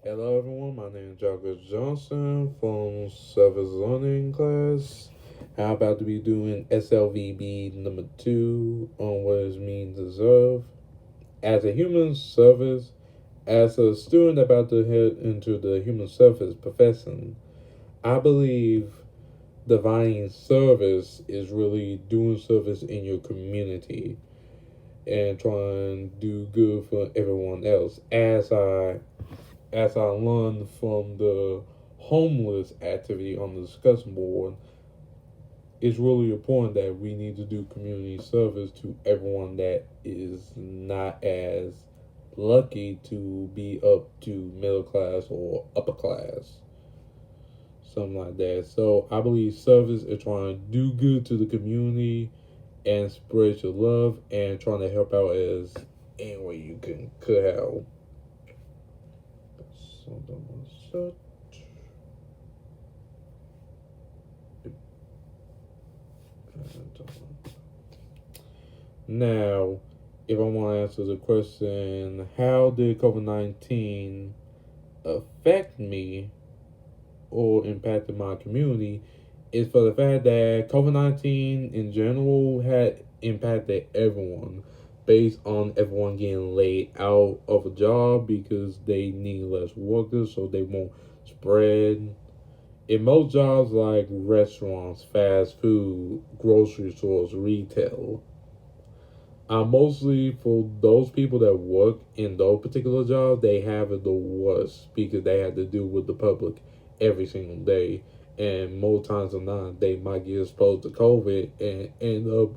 Hello everyone, my name is Jacquez Johnson from Service Learning class. I'm about to be doing SLVB number 2 on what it means to serve. As a human service, as a student about to head into the human service profession, I believe divine service is really doing service in your community and trying to do good for everyone else. As I learned from the homeless activity on the discussion board, it's really important that we need to do community service to everyone that is not as lucky to be up to middle class or upper class, something like that. So I believe service is trying to do good to the community and spread your love and trying to help out as any way you could help. Something like that. Now, if I want to answer the question, how did COVID-19 affect me or impacted my community? Is for the fact that COVID-19 in general had impacted everyone based on everyone getting laid out of a job because they need less workers so they won't spread. In most jobs like restaurants, fast food, grocery stores, retail, mostly for those people that work in those particular jobs, they have it the worst because they have to deal with the public every single day. And more times than not, they might get exposed to COVID and end up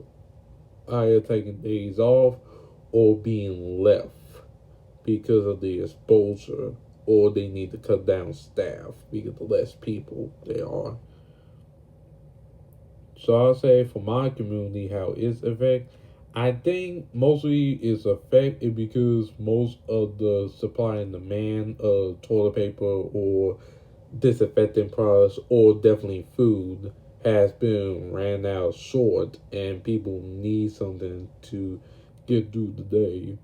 either taking days off or being left because of the exposure, or they need to cut down staff because the less people there are. So I'll say for my community, how it's affect. I think mostly it's affected because most of the supply and demand of toilet paper or disinfectant products or definitely food has been ran out short, and people need something to get through the day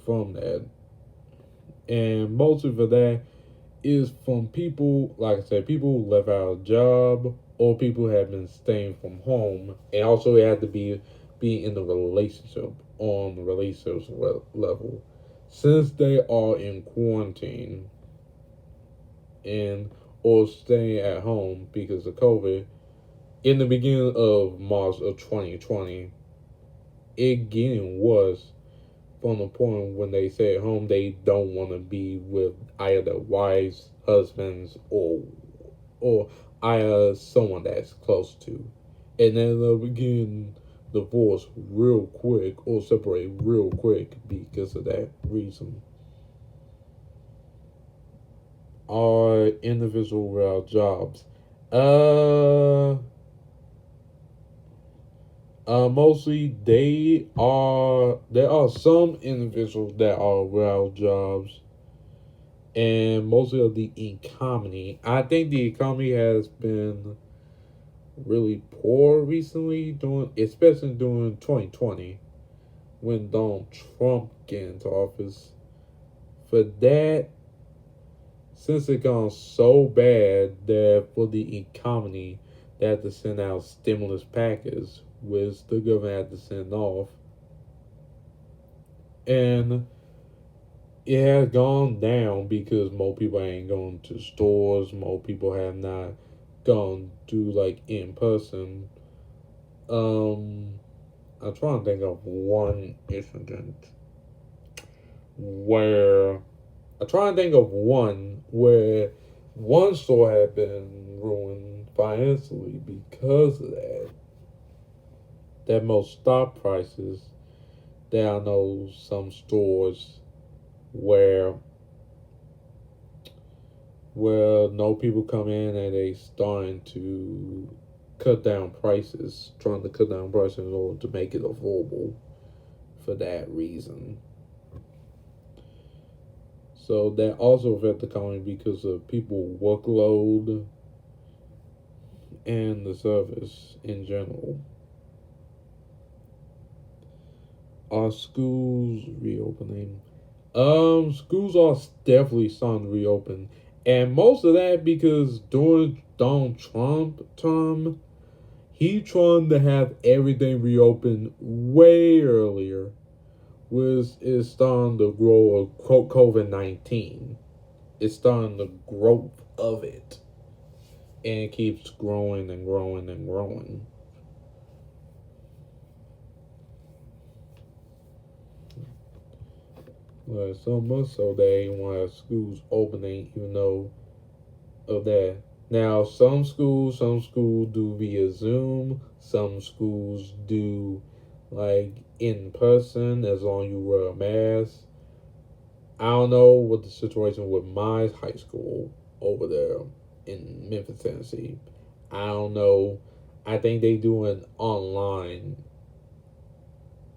from that. And mostly for that is from people, like I said, people who left out a job or people who have been staying from home, and also it had to be in the relationship on the relationship level, since they are in quarantine and or staying at home because of COVID. In the beginning of March of 2020, it getting worse from the point when they stay at home, they don't want to be with either wives, husbands, or either someone that's close to, and then they'll begin divorce real quick or separate real quick because of that reason. Are individual without jobs? Uh, Mostly they are. There are some individuals that are without jobs, and mostly of the economy. I think the economy has been really poor recently, during especially during 2020 when Donald Trump came into office. For that, since it gone so bad that for the economy, they had to send out stimulus packages, which the government had to send off, and it has gone down because more people ain't going to stores. More people have not gone to like in person. Um, I'm trying to think of one incident where I'm trying to think of one where one store had been ruined financially because of that. That most stock prices. There I know some stores where no people come in and they starting to cut down prices, trying to cut down prices in order to make it affordable for that reason. So that also affect the economy because of people workload and the service in general. Are schools reopening? Schools are definitely starting to reopen, and most of that because during Donald Trump term, he trying to have everything reopen way earlier, which is starting to grow of COVID-19. It's starting the growth of it, and it keeps growing and growing and growing. So much so they want schools opening, even though of that. Now, some schools do via Zoom. Some schools do like in person, as long as you wear a mask. I don't know what the situation with my high school over there in Memphis, Tennessee. I don't know. I think they doing online.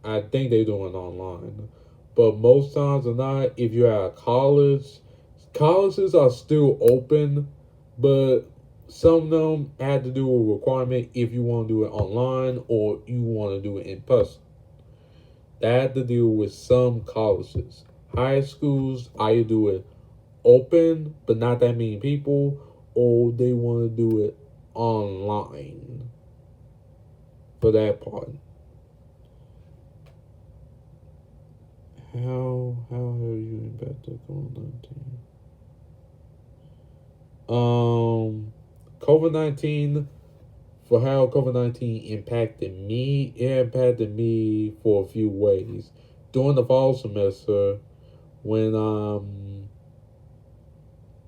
I think they doing online, but most times or not, if you're at college, colleges are still open, but some of them had to do a requirement if you want to do it online or you want to do it in person. That had to deal with some colleges. High schools, either do it open, but not that many people, or they want to do it online for that part. How have you impacted COVID-19? COVID-19, for how COVID-19 impacted me, it impacted me for a few ways. During the fall semester, when I'm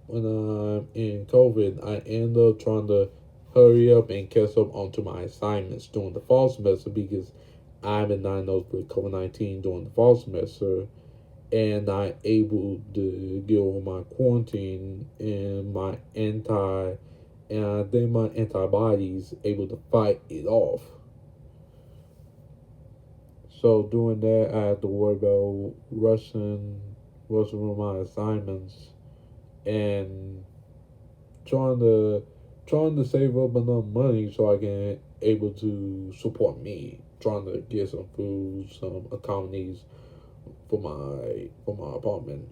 in COVID, I end up trying to hurry up and catch up onto my assignments during the fall semester because I've been diagnosed with COVID-19 during the fall semester, and I able to get over my quarantine and and I think my antibodies able to fight it off. So doing that, I have to worry about rushing with my assignments and trying to trying to save up enough money so I can able to support me. Trying to get some food, some accommodations for my apartment.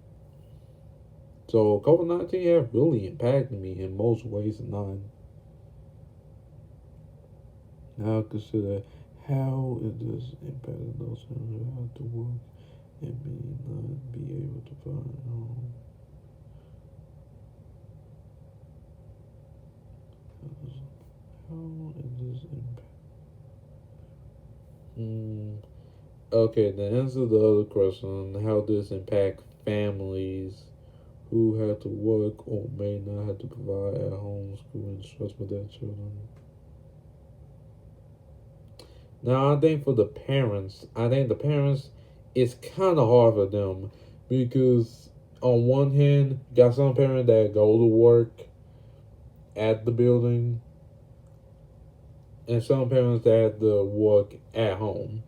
So COVID-19 have really impacted me in most ways and none. Now consider how it does impact those who have to work and may not be able to find a home. How it does impact. Okay, to answer the other question, how does impact families who have to work or may not have to provide at home school and stress with their children? Now, I think the parents, it's kind of hard for them because on one hand, got some parents that go to work at the building, and some parents that have to work at home.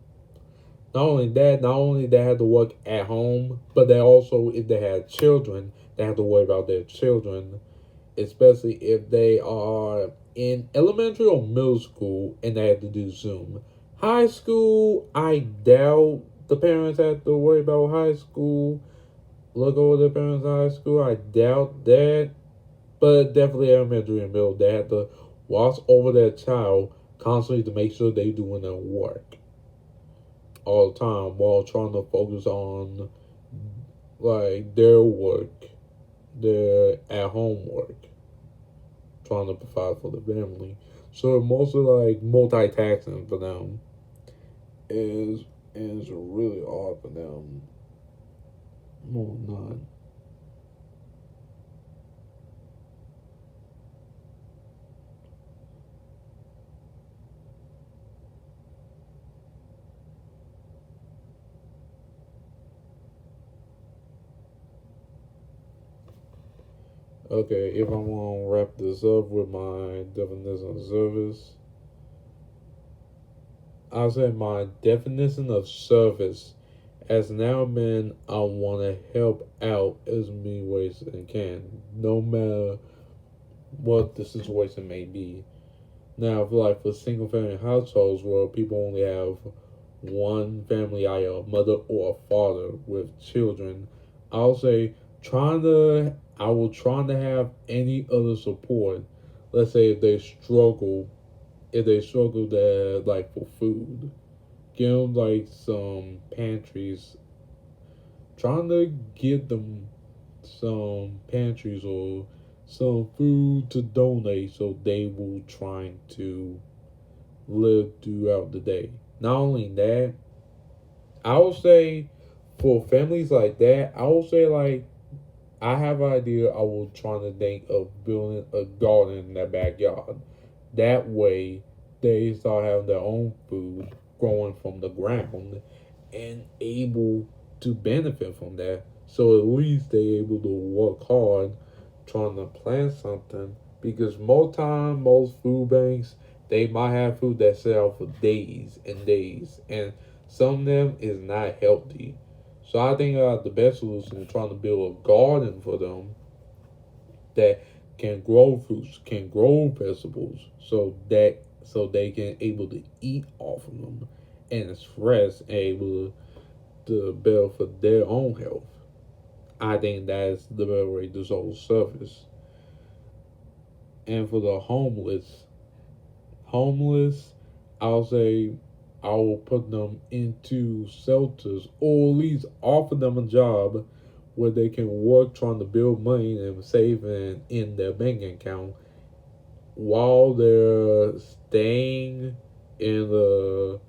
Not only they have to work at home, but they also, if they have children, they have to worry about their children, especially if they are in elementary or middle school and they have to do Zoom. High school, I doubt the parents have to worry about high school. Look over the parents' high school, I doubt that. But definitely elementary and middle, they have to watch over their child constantly to make sure they doing their work all the time while trying to focus on like their work, their at home work, trying to provide for the family. So mostly like multitasking for them is really hard for them. More than not. Okay, if I want to wrap this up with my definition of service, I say my definition of service as now man, I want to help out as many ways as I can, no matter what the situation may be. Now, for single family households where people only have one family, either a mother or a father with children, I'll say I will try to have any other support. Let's say if they struggle that like for food, give them like some pantries. Trying to get them some pantries or some food to donate so they will try to live throughout the day. Not only that, I would say for families like that, I would say like I have an idea. I will try to think of building a garden in their backyard. That way, they start having their own food growing from the ground and able to benefit from that. So at least they able to work hard trying to plant something because most food banks they might have food that sell for days and days and some of them is not healthy. So I think the best solution is trying to build a garden for them that can grow fruits, can grow vegetables, so they can able to eat off of them and express and able to build for their own health. I think that's the better way to solve service. And for the homeless, I'll say I will put them into shelters or at least offer them a job where they can work trying to build money and saving in their bank account while they're staying in the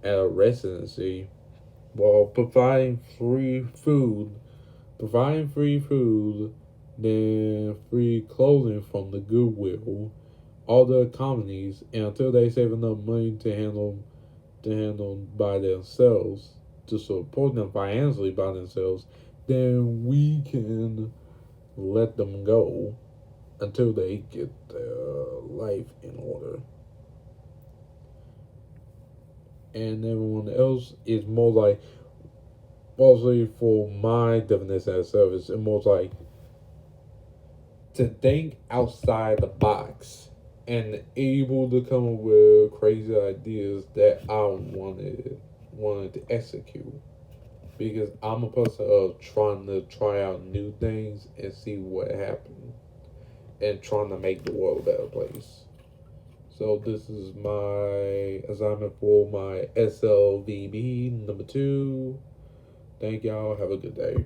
at a residency while providing free food, then free clothing from the Goodwill, all the companies, and until they save enough money to handle by themselves, to support them financially by themselves, then we can let them go until they get their life in order. And everyone else is more like, mostly for my definition of service, it's more like to think outside the box and able to come up with crazy ideas that I wanted to execute. Because I'm a person of trying to try out new things and see what happens and trying to make the world a better place. So this is my assignment for my SLVB number 2. Thank y'all. Have a good day.